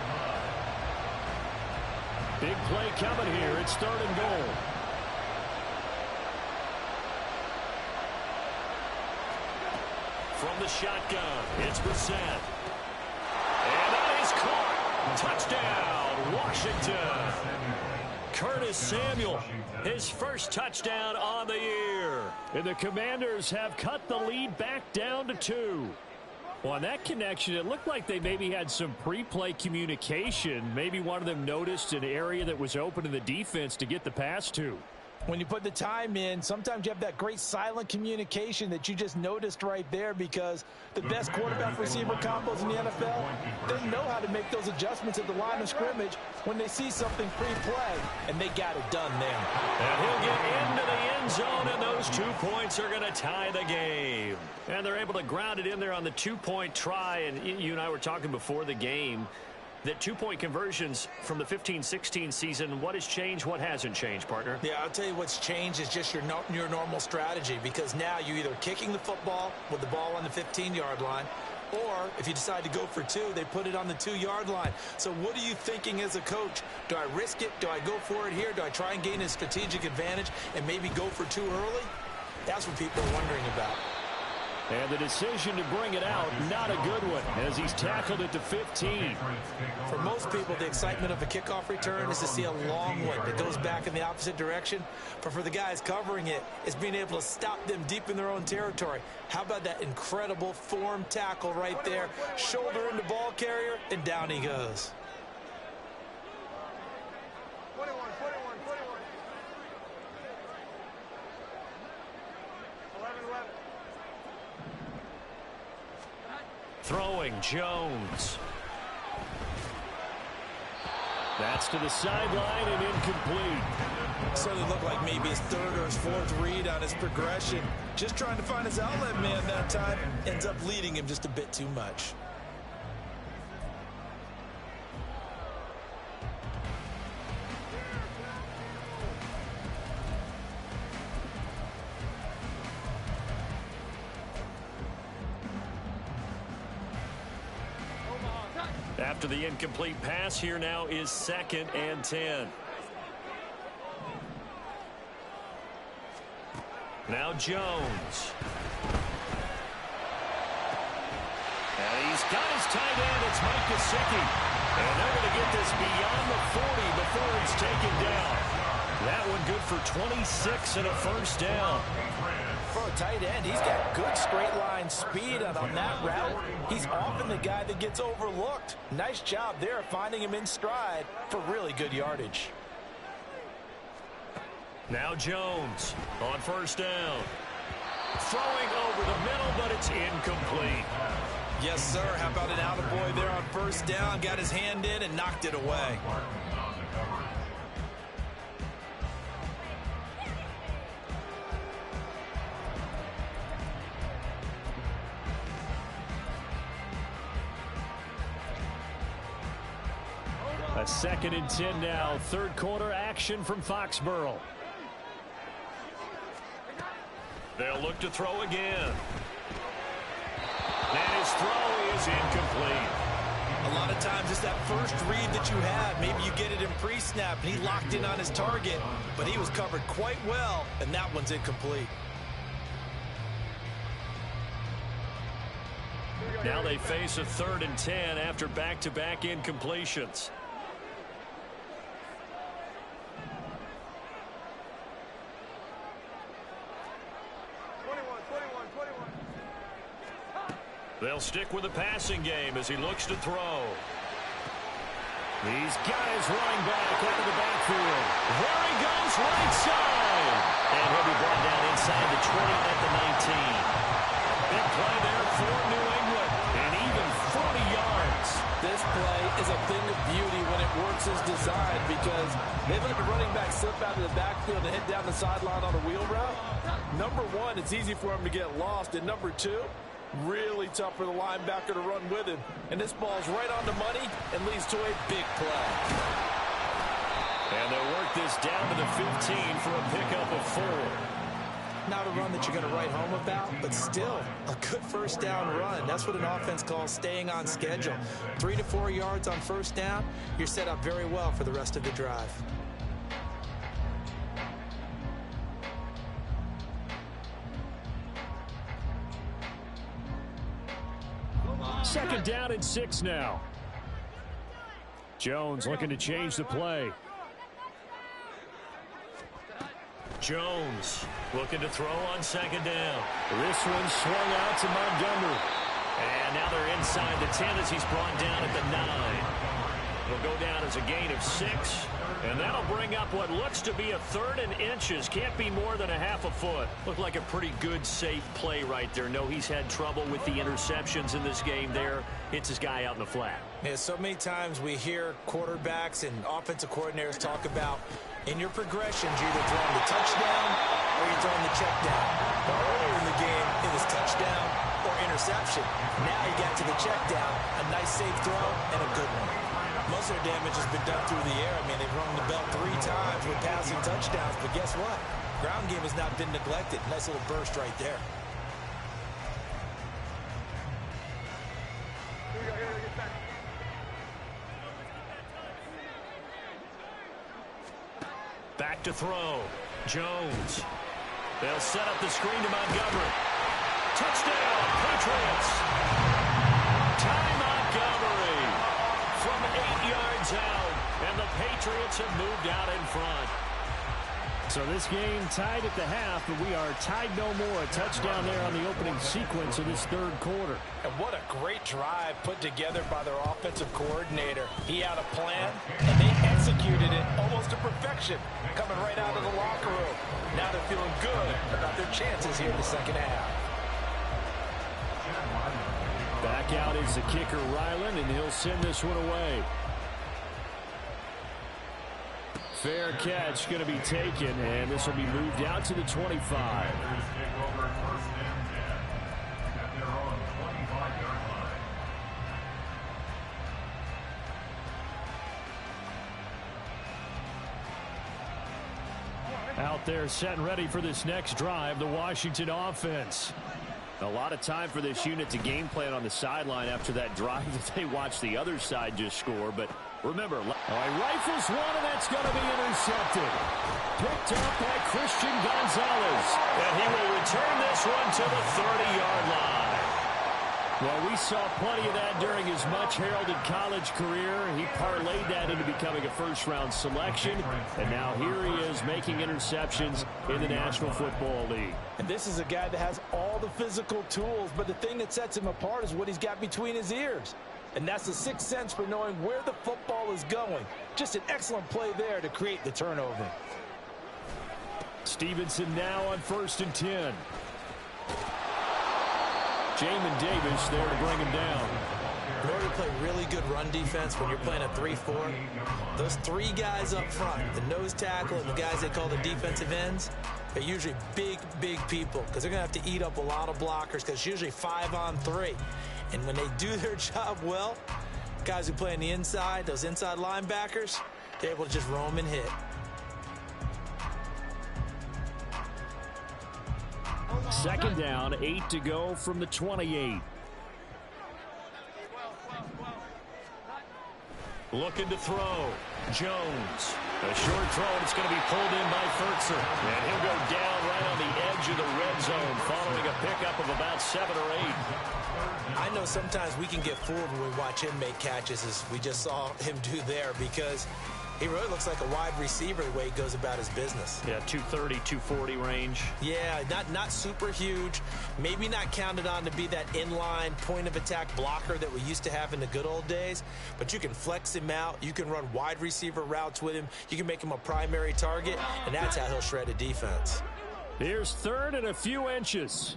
Big play coming here. It's 3rd and goal. From the shotgun, it's Brissett. And that is caught. Touchdown, Washington. Curtis Samuel, his first touchdown on the year. And the Commanders have cut the lead back down to 2. Well, on that connection, it looked like they maybe had some pre-play communication. Maybe one of them noticed an area that was open in the defense to get the pass to. When you put the time in, sometimes you have that great silent communication that you just noticed right there, because the best quarterback-receiver combos in the NFL, they know how to make those adjustments at the line of scrimmage when they see something pre-play, and they got it done there. And he'll get into the end zone, and those 2 points are going to tie the game. And they're able to ground it in there on the 2-point try, and you and I were talking before the game that 2-point conversions from the 15-16 season, what has changed, what hasn't changed, partner? Yeah, I'll tell you what's changed is just your normal strategy, because now you're either kicking the football with the ball on the 15-yard line, Or if you decide to go for two, they put it on the 2-yard line. So what are you thinking as a coach? Do I risk it? Do I go for it here? Do I try and gain a strategic advantage and maybe go for two early? That's what people are wondering about. And the decision to bring it out, not a good one, as he's tackled it to 15. For most people, the excitement of a kickoff return is to see a long one that goes back in the opposite direction. But for the guys covering it, it's being able to stop them deep in their own territory. How about that incredible form tackle right there? Shoulder into ball carrier, and down he goes. 21. 11. Throwing Jones. That's to the sideline and incomplete. Certainly looked like maybe his third or his fourth read on his progression. Just trying to find his outlet man that time. Ends up leading him just a bit too much. After the incomplete pass, here now is 2nd and 10. Now Jones. And he's got his tight end. It's Mike Gesicki. And they're going to get this beyond the 40 before it's taken down. That one good for 26 and a first down. For a tight end, he's got good straight line speed, and on that route, he's often the guy that gets overlooked. Nice job there finding him in stride for really good yardage. Now Jones on first down. Throwing over the middle, but it's incomplete. Yes, sir. How about an attaboy there on first down? Got his hand in and knocked it away. A 2nd and 10 now. Third quarter action from Foxborough. They'll look to throw again. And his throw is incomplete. A lot of times it's that first read that you have. Maybe you get it in pre-snap, and he locked in on his target, but he was covered quite well, and that one's incomplete. Now they face a 3rd and 10 after back-to-back incompletions. They'll stick with the passing game as he looks to throw. He's got his running back out of the backfield. There he goes, right side. And he'll be brought down inside the 20 at the 19. Big play there for New England. And even 40 yards. This play is a thing of beauty when it works as designed, because they let the running back slip out of the backfield and head down the sideline on a wheel route. Number one, it's easy for him to get lost. And number two, really tough for the linebacker to run with him. And this ball's right on the money and leads to a big play. And they'll work this down to the 15 for a pickup of 4. Not a run that you're going to write home about, but still a good first down run. That's what an offense calls staying on schedule. 3 to 4 yards on first down, you're set up very well for the rest of the drive. Second down and 6 now. Jones looking to change the play. Jones looking to throw on 2nd down. This one swung out to Montgomery. And now they're inside the 10 as he's brought down at the 9. It'll go down as a gain of 6. And that'll bring up what looks to be a 3rd and inches. Can't be more than a half a foot. Looked like a pretty good, safe play right there. No, he's had trouble with the interceptions in this game there. Hits his guy out in the flat. Yeah, so many times we hear quarterbacks and offensive coordinators talk about in your progressions, you're either throwing the touchdown or you're throwing the check down. But earlier in the game, it was touchdown or interception. Now you got to the check down, a nice safe throw, and a good one. Most of their damage has been done through the air. I mean, they've rung the bell 3 times with passing touchdowns, but guess what? Ground game has not been neglected. Nice little burst right there. to throw. Jones. They'll set up the screen to Montgomery. Touchdown, Patriots. Ty Montgomery from 8 yards out, and the Patriots have moved out in front. So this game tied at the half, but we are tied no more. A touchdown there on the opening sequence of this third quarter. And what a great drive put together by their offensive coordinator. He had a plan, and they executed it almost to perfection, coming right out of the locker room. Now they're feeling good about their chances here in the second half. Back out is the kicker, Ryland, and he'll send this one away. Fair catch going to be taken, and this will be moved out to the 25. Out there set and ready for this next drive, the Washington offense. A lot of time for this unit to game plan on the sideline after that drive that they watched the other side just score. But remember, rifles one, and that's going to be intercepted. Picked up by Christian Gonzalez. And he will return this one to the 30-yard line. Well, we saw plenty of that during his much-heralded college career. He parlayed that into becoming a first-round selection, and now here he is making interceptions in the National Football League. And this is a guy that has all the physical tools, but the thing that sets him apart is what he's got between his ears. And that's the sixth sense for knowing where the football is going. Just an excellent play there to create the turnover. Stevenson now on 1st and 10. Jamin Davis there to bring him down. In order to play really good run defense when you're playing a 3-4, those three guys up front, the nose tackle and the guys they call the defensive ends, they're usually big, big people because they're going to have to eat up a lot of blockers because it's usually 5-on-3. And when they do their job well, guys who play on the inside, those inside linebackers, they're able to just roam and hit. Second down, 8 to go from the 28. Looking to throw. Jones. A short throw, and it's going to be pulled in by Fertzer. And he'll go down right on the edge of the red zone following a pickup of about 7 or 8. I know sometimes we can get fooled when we watch him make catches, as we just saw him do there, because he really looks like a wide receiver the way he goes about his business. Yeah, 230, 240 range. Yeah, not super huge. Maybe not counted on to be that inline point-of-attack blocker that we used to have in the good old days. But you can flex him out. You can run wide receiver routes with him. You can make him a primary target, and that's how he'll shred a defense. Here's 3rd and a few inches.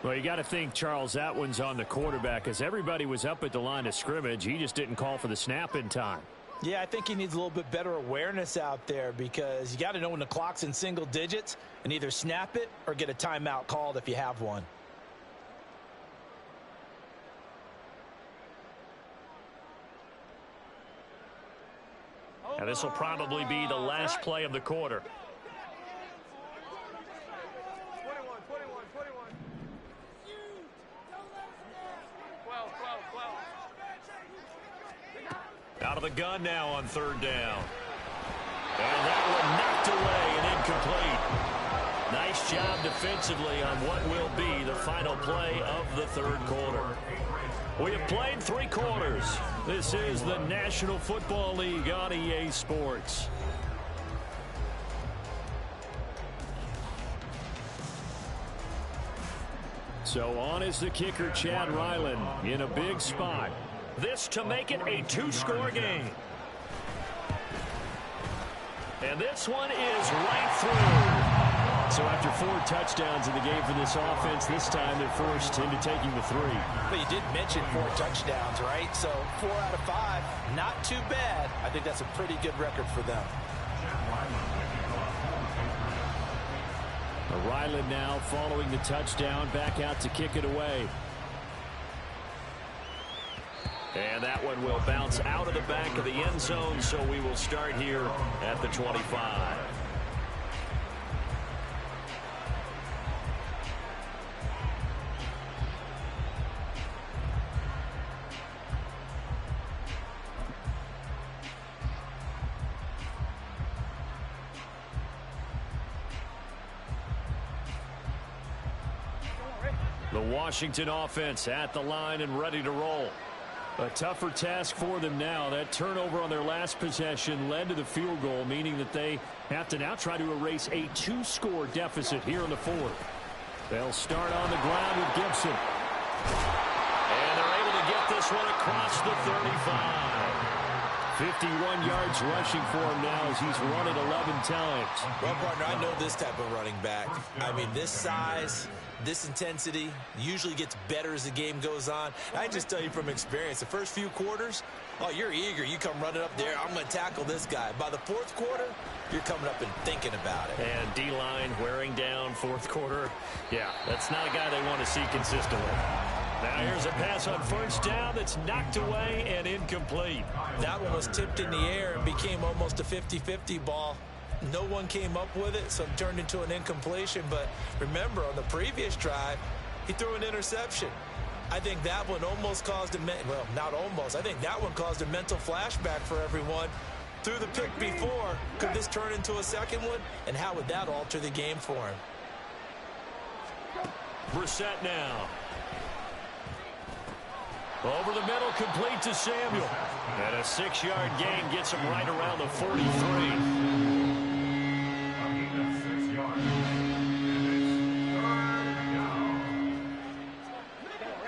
Well, you got to think, Charles, that one's on the quarterback because everybody was up at the line of scrimmage. He just didn't call for the snap in time. Yeah, I think he needs a little bit better awareness out there because you got to know when the clock's in single digits and either snap it or get a timeout called if you have one. Now, this will probably be the last play of the quarter. 21. Out of the gun now on 3rd down. And that one knocked away and incomplete. Nice job defensively on what will be the final play of the 3rd quarter. We have played 3 quarters. This is the National Football League on EA Sports. So on is the kicker, Chad Ryland, in a big spot. This to make it a 2-score game. And this one is right through. So after 4 touchdowns in the game for this offense, this time they're forced into taking the 3. But you did mention 4 touchdowns, right? So 4 out of 5, not too bad. I think that's a pretty good record for them. Ryland now following the touchdown, back out to kick it away. And that one will bounce out of the back of the end zone, so we will start here at the 25. The Washington offense at the line and ready to roll. A tougher task for them now. That turnover on their last possession led to the field goal, meaning that they have to now try to erase a 2-score deficit here in the fourth. They'll start on the ground with Gibson. And they're able to get this one across the 35. 51 yards rushing for him now as he's run it 11 times. Well, partner, I know this type of running back. I mean, this size, this intensity usually gets better as the game goes on. I just tell you from experience, the first few quarters, oh, you're eager. You come running up there, I'm going to tackle this guy. By the fourth quarter, you're coming up and thinking about it. And D-line wearing down fourth quarter. Yeah, that's not a guy they want to see consistently. Now here's a pass on first down that's knocked away and incomplete. That one was tipped in the air and became almost a 50-50 ball. No one came up with it, so it turned into an incompletion. But remember, on the previous drive, he threw an interception. I think that one almost caused a well, not almost. I think that one caused a mental flashback for everyone. Threw the pick before. Could this turn into a second one? And how would that alter the game for him? Brissett now. Over the middle, complete to Samuel. And a 6-yard gain gets him right around the 43.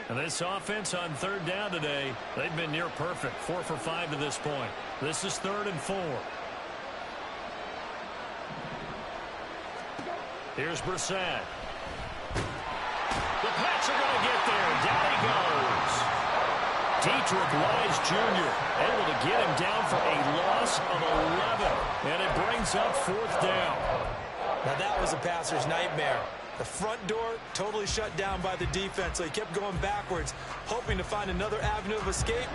And this offense on third down today, they've been near perfect. 4 for 5 to this point. This is 3rd and 4. Here's Brissett. The Pats are going to get there. Down he goes. Dietrich Wise Jr. able to get him down for a loss of 11. And it brings up 4th down. Now that was a passer's nightmare. The front door totally shut down by the defense, so he kept going backwards, hoping to find another avenue of escape.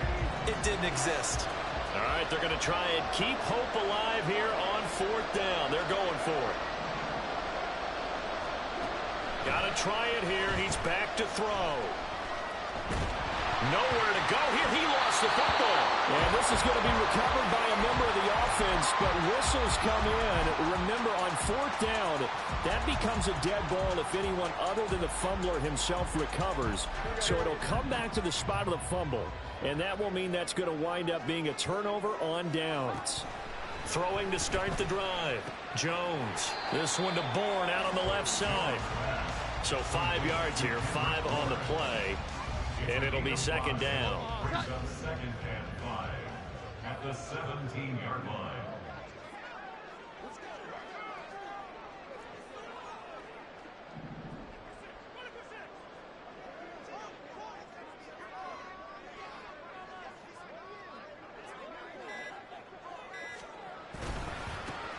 It didn't exist. All right, they're going to try and keep hope alive here on 4th down. They're going for it. Got to try it here. He's back to throw. Nowhere to go here. He lost the football. And this is going to be recovered by a member of the offense, but whistles come in. Remember, on 4th down, that becomes a dead ball if anyone other than the fumbler himself recovers. So it'll come back to the spot of the fumble, and that will mean that's going to wind up being a turnover on downs. Throwing to start the drive. Jones. This one to Bourne out on the left side. So 5 yards here, 5 on the play. And it'll be 2nd down. 2nd and 5 at the 17-yard line.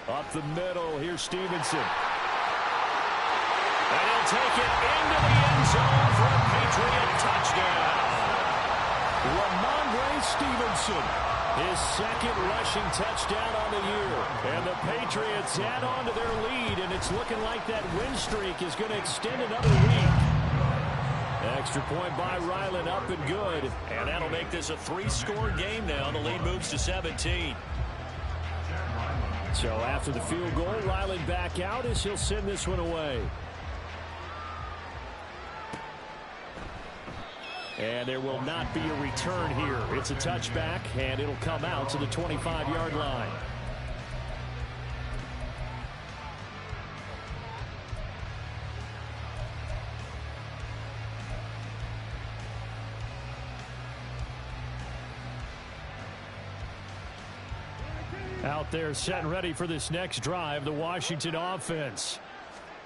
Up the middle, here's Stevenson. And he'll take it into the end zone for a Patriot touchdown. Ramondre Stevenson, his 2nd rushing touchdown on the year. And the Patriots add on to their lead, and it's looking like that win streak is going to extend another week. Extra point by Ryland, up and good. And that'll make this a 3-score game now. The lead moves to 17. So after the field goal, Ryland back out as he'll send this one away. And there will not be a return here. It's a touchback, and it'll come out to the 25-yard line. Out there set and ready for this next drive, the Washington offense.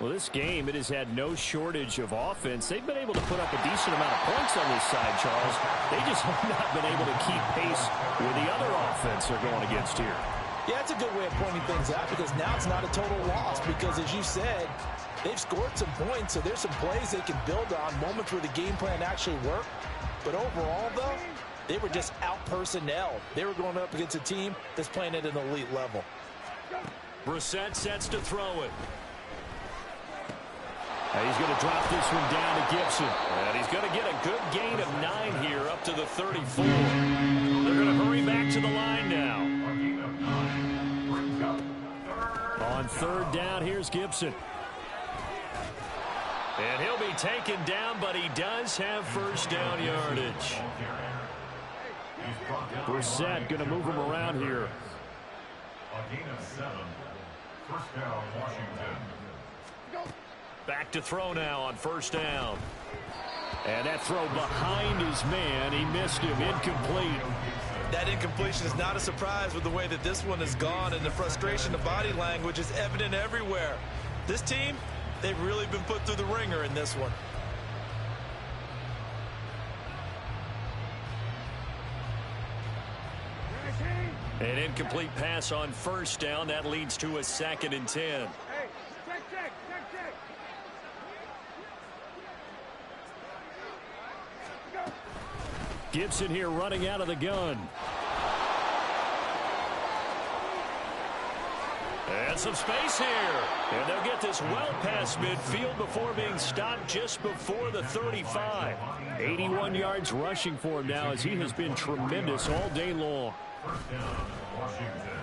Well, this game, it has had no shortage of offense. They've been able to put up a decent amount of points on this side, Charles. They just have not been able to keep pace with the other offense they're going against here. Yeah, it's a good way of pointing things out because now it's not a total loss because, as you said, they've scored some points, so there's some plays they can build on, moments where the game plan actually worked. But overall, though, they were just out-personnel. They were going up against a team that's playing at an elite level. Brissett sets to throw it. He's going to drop this one down to Gibson. And he's going to get a good gain of 9 here up to the 34. They're going to hurry back to the line now. On 3rd down, here's Gibson. And he'll be taken down, but he does have first down yardage. Brissett going to move him around here. A gain of 7. First down, Washington. Back to throw now on first down. And that throw behind his man. He missed him. Incomplete. That incompletion is not a surprise with the way that this one has gone, and the frustration of body language is evident everywhere. This team, they've really been put through the ringer in this one. An incomplete pass on first down. That leads to a 2nd and 10. Hey, check. Gibson here running out of the gun. And some space here. And they'll get this well past midfield before being stopped just before the 35. 81 yards rushing for him now as he has been tremendous all day long. First down, Washington.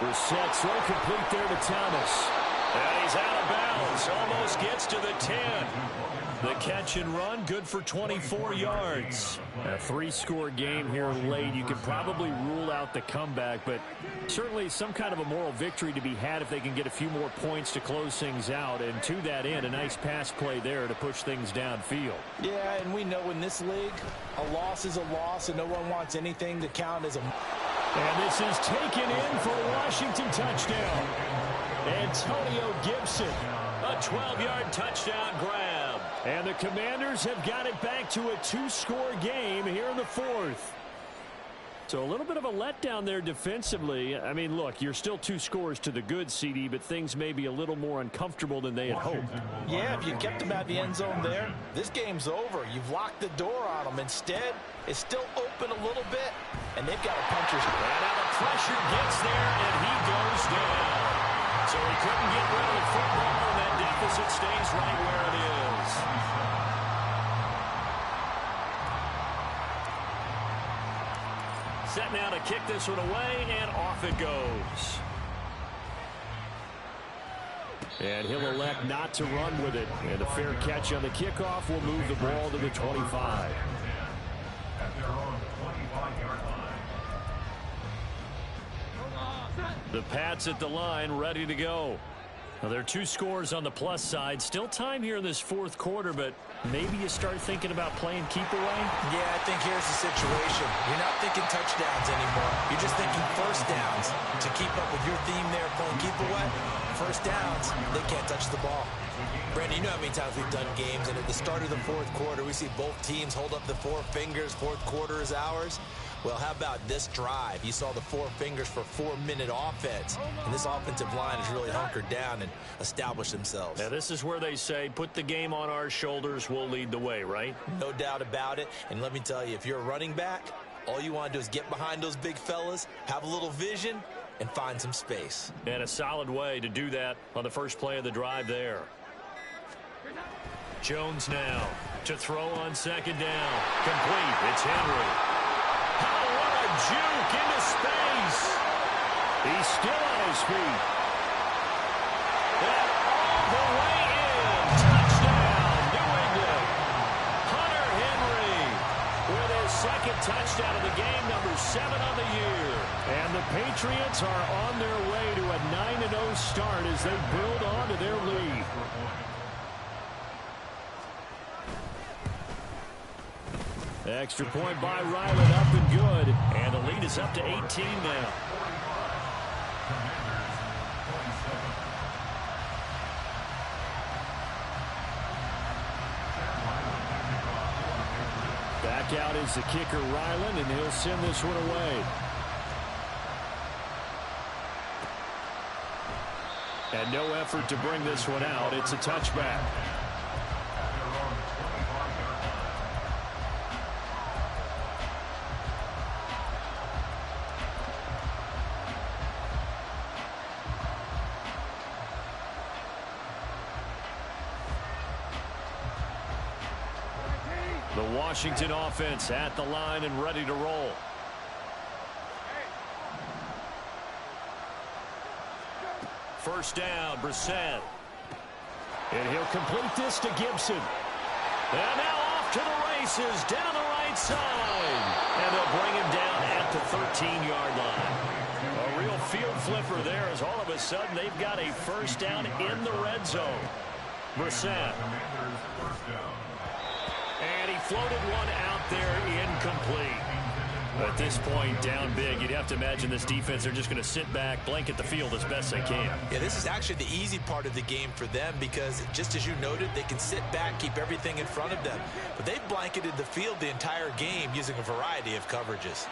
Brissett throw complete there to Thomas. And he's out of bounds. Almost gets to the 10. The catch and run, good for 24 yards. A 3-score game here late. You could probably rule out the comeback, but certainly some kind of a moral victory to be had if they can get a few more points to close things out. And to that end, a nice pass play there to push things downfield. Yeah, and we know in this league, a loss is a loss, and no one wants anything to count as a... And this is taken in for a Washington touchdown. Antonio Gibson. A 12-yard touchdown grab. And the Commanders have got it back to a 2-score game here in the 4th. So a little bit of a letdown there defensively. I mean, look, you're still 2 scores to the good, CD, but things may be a little more uncomfortable than they had hoped. Yeah, if you kept them out of the end zone there, this game's over. You've locked the door on them. Instead, it's still open a little bit, and they've got a puncher's... And now the pressure gets there, and he goes down. So he couldn't get rid of the football, and that deficit stays right where it is. Set now to kick this one away, and off it goes. And he'll elect not to run with it. And a fair catch on the kickoff will move the ball to the 25. At their own 25-yard line. The Pats at the line, ready to go. Now, there are 2 scores on the plus side. Still time here in this 4th quarter, but maybe you start thinking about playing keep away? Yeah, I think here's the situation. You're not thinking touchdowns anymore. You're just thinking first downs. To keep up with your theme there, playing keep away, first downs, they can't touch the ball. Brandon, you know how many times we've done games, and at the start of the 4th quarter, we see both teams hold up the 4 fingers, 4th quarter is ours. Well, how about this drive? You saw the 4 fingers for 4-minute offense, and this offensive line has really hunkered down and established themselves. Now, this is where they say, put the game on our shoulders, we'll lead the way, right? No doubt about it, and let me tell you, if you're a running back, all you want to do is get behind those big fellas, have a little vision, and find some space. And a solid way to do that on the first play of the drive there. Jones now to throw on 2nd down. Complete. It's Henry. Oh, what a juke into space. He's still on his feet. And all the way in. Touchdown, New England. Hunter Henry with his 2nd touchdown of the game, number 7 on the year. And the Patriots are on their way to a 9-0 start as they build on to their lead. Extra point by Ryland, up and good. And the lead is up to 18 now. Back out is the kicker, Ryland, and he'll send this one away. And no effort to bring this one out. It's a touchback. The Washington offense at the line and ready to roll. First down, Brissett. And he'll complete this to Gibson. And now off to the races, down the right side. And they'll bring him down at the 13-yard line. A real field flipper there as all of a sudden they've got a first down in the red zone. Brissett. And he floated one out there incomplete. At this point, down big, you'd have to imagine this defense, they're just going to sit back, blanket the field as best they can. Yeah, this is actually the easy part of the game for them because, just as you noted, they can sit back, keep everything in front of them. But they've blanketed the field the entire game using a variety of coverages.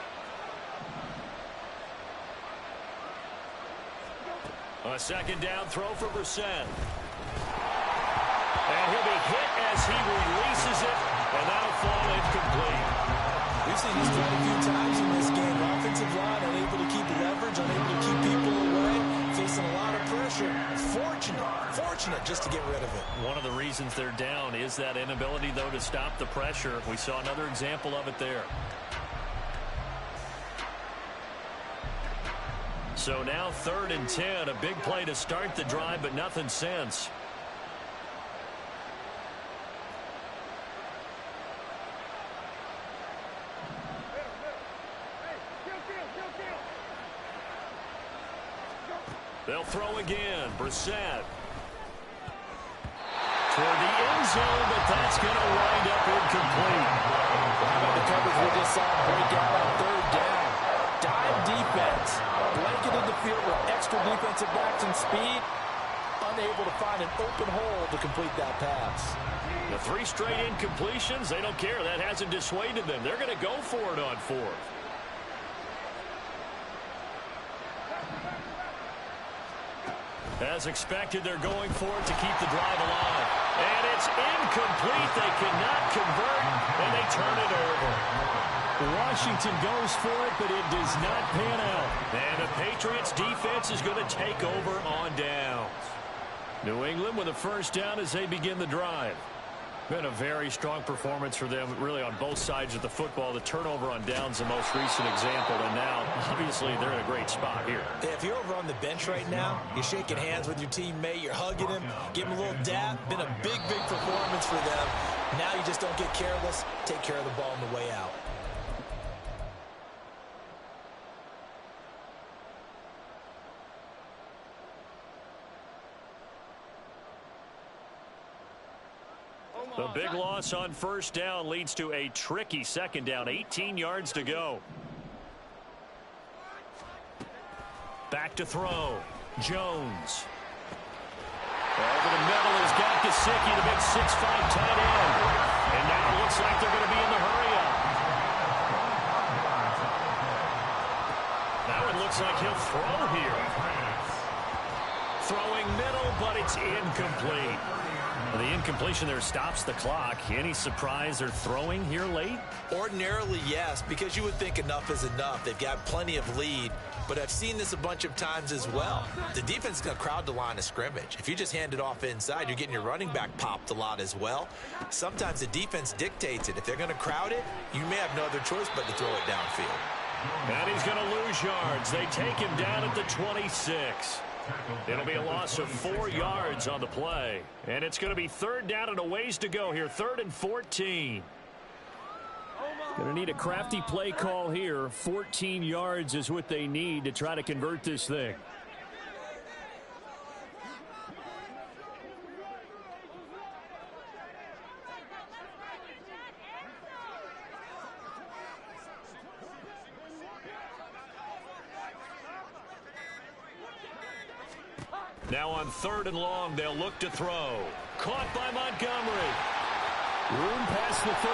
A second down throw for Brissett. And he'll be hit as he releases it, and that'll fall incomplete. We've seen this quite a few times in this game. Offensive line unable to keep leverage, unable to keep people away, facing a lot of pressure. Fortunate just to get rid of it. One of the reasons they're down is that inability, though, to stop the pressure. We saw another example of it there. So now 3rd and 10, a big play to start the drive, but nothing since. They'll throw again. Brissett. Toward the end zone, but that's going to wind up incomplete. How about the coverage we just saw break out on 3rd down? Dive defense. Blanketed the field with extra defensive backs and speed. Unable to find an open hole to complete that pass. The 3 straight incompletions, they don't care. That hasn't dissuaded them. They're going to go for it on 4th. As expected, they're going for it to keep the drive alive. And it's incomplete. They cannot convert, and they turn it over. Washington goes for it, but it does not pan out. And the Patriots defense is going to take over on downs. New England with a first down as they begin the drive. Been a very strong performance for them, really, on both sides of the football. The turnover on downs, the most recent example, and now, obviously, they're in a great spot here. Yeah, if you're over on the bench right now, you're shaking hands with your teammate, you're hugging him, giving him a little dap. Been a big performance for them. Now you just don't get careless. Take care of the ball on the way out. The big loss on first down leads to a tricky second down. 18 yards to go. Back to throw. Jones. Over the middle has got Gesicki, the big 6'5" tight end. And now it looks like they're going to be in the hurry-up. Now it looks like he'll throw here. Throwing middle, but it's incomplete. The incompletion there stops the clock. Any surprise they're throwing here late? Ordinarily, yes, because you would think enough is enough. They've got plenty of lead, but I've seen this a bunch of times as well. The defense is going to crowd the line of scrimmage. If you just hand it off inside, you're getting your running back popped a lot as well. Sometimes the defense dictates it. If they're going to crowd it, you may have no other choice but to throw it downfield. And he's going to lose yards. They take him down at the 26. It'll be a loss of 4 yards on the play. And it's going to be 3rd down and a ways to go here. 3rd and 14. Going to need a crafty play call here. 14 yards is what they need to try to convert this thing. Now on 3rd and long, they'll look to throw. Caught by Montgomery. Room past the 35.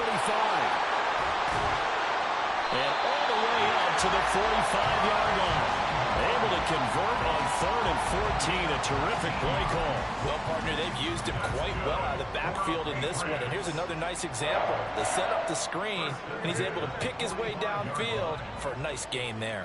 And all the way up to the 45-yard line. Able to convert on 3rd and 14. A terrific play call. Well, partner, they've used him quite well out of the backfield in this one. And here's another nice example. They set up the screen, and he's able to pick his way downfield for a nice gain there.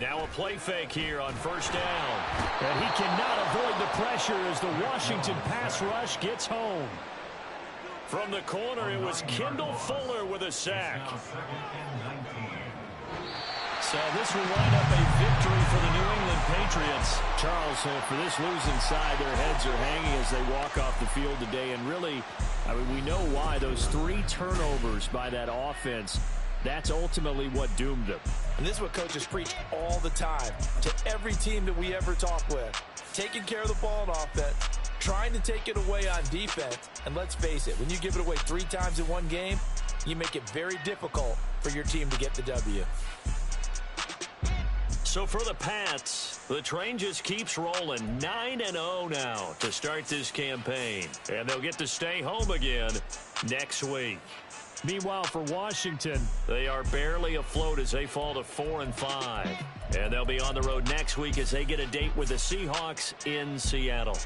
Now a play fake here on first down. And he cannot avoid the pressure as the Washington pass rush gets home. From the corner, it was Kendall Fuller with a sack. So this will wind up a victory for the New England Patriots. Charles, for this losing side, their heads are hanging as they walk off the field today. And really, I mean, we know why. Those 3 turnovers by that offense, that's ultimately what doomed them. And this is what coaches preach all the time to every team that we ever talk with. Taking care of the ball on offense, trying to take it away on defense. And let's face it, when you give it away 3 times in one game, you make it very difficult for your team to get the W. So for the Pats, the train just keeps rolling. 9-0 now to start this campaign. And they'll get to stay home again next week. Meanwhile, for Washington, they are barely afloat as they fall to 4-5. And they'll be on the road next week as they get a date with the Seahawks in Seattle.